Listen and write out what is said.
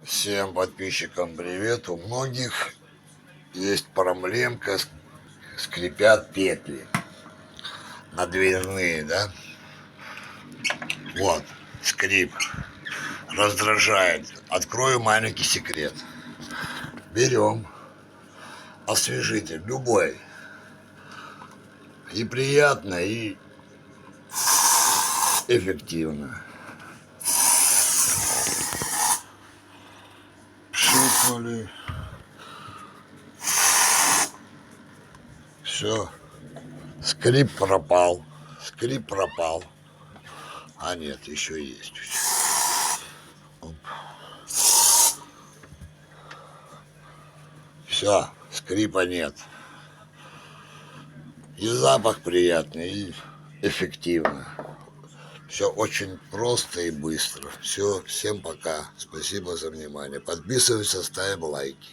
Всем подписчикам привет. У многих есть проблемка, скрипят петли на дверные, да? Вот, скрип раздражает. Открою маленький секрет. Берем освежитель любой. И приятно, и эффективно. Пшикнули. Все. Скрип пропал. Скрип пропал. А нет, еще есть. Все, скрипа нет. И запах приятный, и эффективно. Все очень просто и быстро. Все, всем пока. Спасибо за внимание. Подписывайся, ставим лайки.